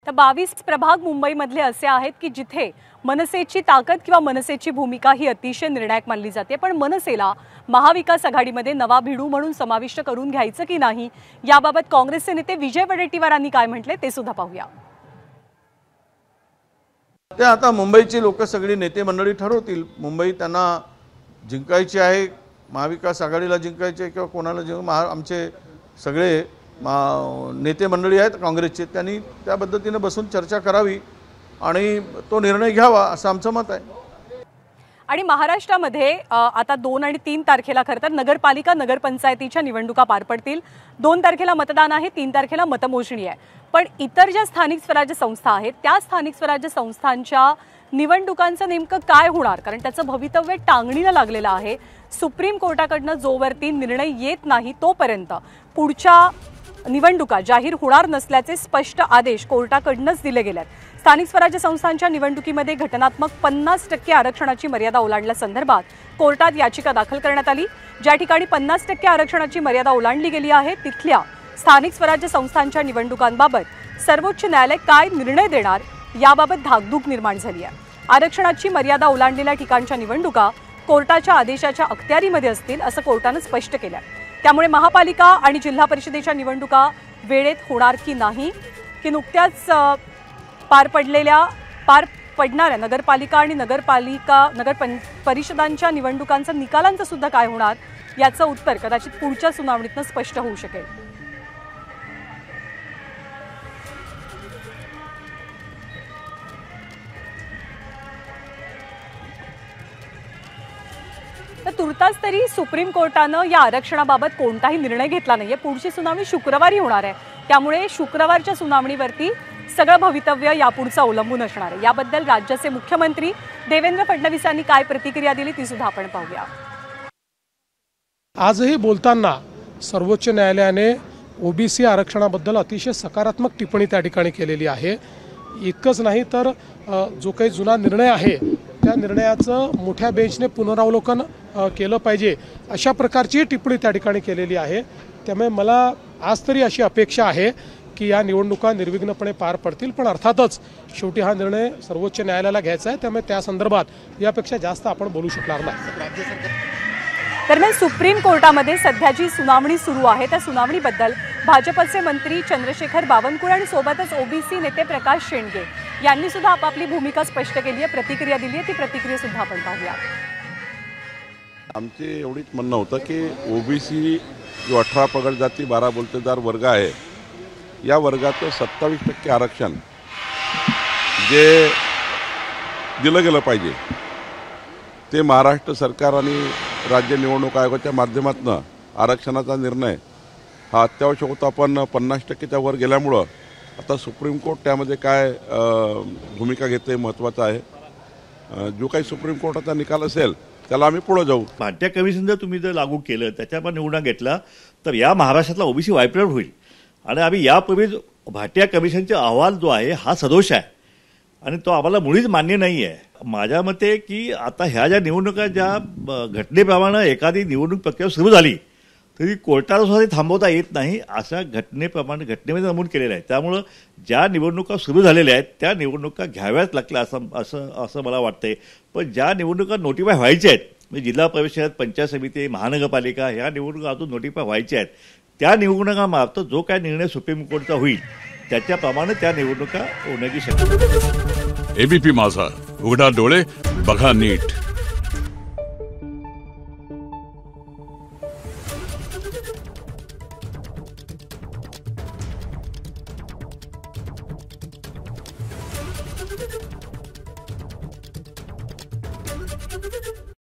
तर 22 प्रभाग मुंबईमधले असे आहेत की जिथे मनसेची ताकद किंवा मनसेची भूमिका ही अतिशय निर्णायक मानली जाते। पण मनसेला महाविकास आघाडीमध्ये नवा भिडू म्हणून समाविष्ट करून घ्यायचं की नाही याबाबत काँग्रेसचे नेते विजय वडेट्टीवारांनी काय म्हटले ते सुद्धा पाहूया। ते आता मुंबईची लोक सगळी नेते मंडळी ठरवतील। मुंबई त्यांना जिंकायची आहे, महाविकास आघाडीला जिंकायचे आहे किंवा कोणाला आमचे सगळे नेते मंडळी आहेत काँग्रेसचे, त्यांनी त्या पद्धतीने बसून चर्चा करावी आणि तो निर्णय घ्यावा असं आमचं मत आहे। आणि महाराष्ट्रामध्ये आता 2 आणि 3 तारखेला खरं तर नगरपालिका नगरपंचायतीच्या निवडणुका पार पडतील। 2 तारखेला मतदान आहे, 3 तारखेला मतमोजणी आहे। पण इतर ज्या स्थानिक स्वराज्य संस्था आहेत त्या स्थानिक स्वराज्य संस्थांच्या निवडणुकांचं नेमकं काय होणार, कारण त्याचं भवितव्य टांगणीला लागलेलं आहे। सुप्रीम कोर्टाकडनं जोवरती निर्णय येत नाही तोपर्यंत पुढच्या निवडणुका जाहीर होणार नसल्याचे स्पष्ट आदेश कोर्टाकडूनच दिले गेले आहेत। स्थानिक स्वराज्य संस्थांच्या निवडणुकीमध्ये घटनात्मक 50% आरक्षणाची मर्यादा ओलांडल्यासंदर्भात कोर्टात याचिका दाखल करण्यात आली। ज्या ठिकाणी 50% आरक्षणाची मर्यादा ओलांडली गेली आहे तिथल्या स्थानिक स्वराज्य संस्थांच्या निवडणुकांबाबत सर्वोच्च न्यायालय काय निर्णय देणार याबाबत धाकधूक निर्माण झाली आहे। आरक्षणाची मर्यादा ओलांडलेल्या ठिकाणच्या निवडणुका कोर्टाच्या आदेशाच्या अखत्यारीमध्ये असतील असं कोर्टाने स्पष्ट केलं आहे। त्यामुळे महापालिका आणि जिल्हा परिषदेच्या निवडणुका वेळेत होणार की नाही, की नुकत्याच पार पडणाऱ्या नगरपालिका आणि नगर परिषदांच्या निवडणुकांच्या निकालांचं सुद्धा काय होणार याचं उत्तर कदाचित पुढच्या सुनावणीतून स्पष्ट होऊ शकेल। तर तुर्तास तरी सुप्रीम कोर्टानं या आरक्षणाबाबत कोणताही निर्णय घेतला नाहीये। पुढची सुनावणी शुक्रवारी होणार आहे, त्यामुळे शुक्रवारच्या सुनावणीवरती सगळं भवितव्य यापुढचं अवलंबून असणार आहे। याबद्दल राज्याचे मुख्यमंत्री देवेंद्र फडणवीस यांनी काय प्रतिक्रिया दिली ती सुद्धा आपण पाहूया। आजही बोलताना सर्वोच्च न्यायालयाने ओबीसी आरक्षणाबद्दल अतिशय सकारात्मक टिप्पणी त्या ठिकाणी केलेली आहे। इतकंच नाही तर जो काही जुना निर्णय आहे त्या निर्णयाचं मोठ्या बेंचने पुनरावलोकन केलं पाहिजे अशा प्रकारची टिप्पणी त्या ठिकाणी केलेली आहे। त्यामुळे मला आज तरी अशी अपेक्षा आहे की या निवडणुका निर्विघ्नपणे पार पडतील, पण अर्थातच शेवटी हा निर्णय सर्वोच्च न्यायालयाला घ्यायचा आहे, त्यामुळे त्या संदर्भात यापेक्षा जास्त आपण बोलू शकणार नाही। दरम्यान सुप्रीम कोर्टामध्ये सध्या जी सुनावणी सुरू आहे त्या सुनावणीबद्दल भाजपचे मंत्री चंद्रशेखर बावनकुळे आणि सोबतच ओबीसी नेते प्रकाश शेंडगे यांनी सुद्धा आपापली भूमिका स्पष्ट केली आहे, प्रतिक्रिया दिली आहे। ती प्रतिक्रिया सुद्धा आपण पाहूया। आमचे एवढीच म्हणणं होतं की ओबीसी जो 18 पगड जाती 12 बोलतेदार वर्ग आहे या वर्गाचं 27% आरक्षण जे दिलं गेलं पाहिजे ते महाराष्ट्र सरकार आणि राज्य निवडणूक आयोगाच्या माध्यमातून आरक्षणाचा निर्णय हा अत्यावश्यक होता, पण 50%च्या वर गेल्यामुळं आता सुप्रीम कोर्ट त्यामध्ये काय भूमिका घेते महत्त्वाचं आहे। जो काही सुप्रीम कोर्टाचा निकाल असेल त्याला आम्ही पुढे जाऊ। भाट्या कमिशन जर तुम्ही लागू केलं त्याच्यावर निवडणूक घेतला तर या महाराष्ट्रातला ओबीसी वायपआउट होईल। आणि आम्ही यापूर्वी भाट्या कमिशनचा अहवाल जो आहे हा सदोष आहे आणि तो आम्हाला मुळीच मान्य नाही आहे। माझ्या मते की आता ह्या ज्या निवडणुका ज्या घटनेप्रमाणे एखादी निवडणूक प्रक्रिया सुरू झाली तरी कोर्टाला सुद्धा थांबवता येत नाही अशा घटनेमध्ये नमूद केलेलं आहे। त्यामुळं ज्या निवडणुका सुरू झालेल्या आहेत त्या निवडणुका घ्याव्याच लागल्या असं मला वाटतंय। पण ज्या निवडणुका नोटिफाय व्हायच्या आहेत म्हणजे जिल्हा परिषद, पंचायत समिती, महानगरपालिका ह्या निवडणुका अजून नोटिफाय व्हायच्या आहेत, त्या निवडणुकामार्फत जो काय निर्णय सुप्रीम कोर्टचा होईल त्याच्याप्रमाणे त्या निवडणुका होण्याची शक्यता। एबीपी माझा, उघडा डोळे बघा नीट।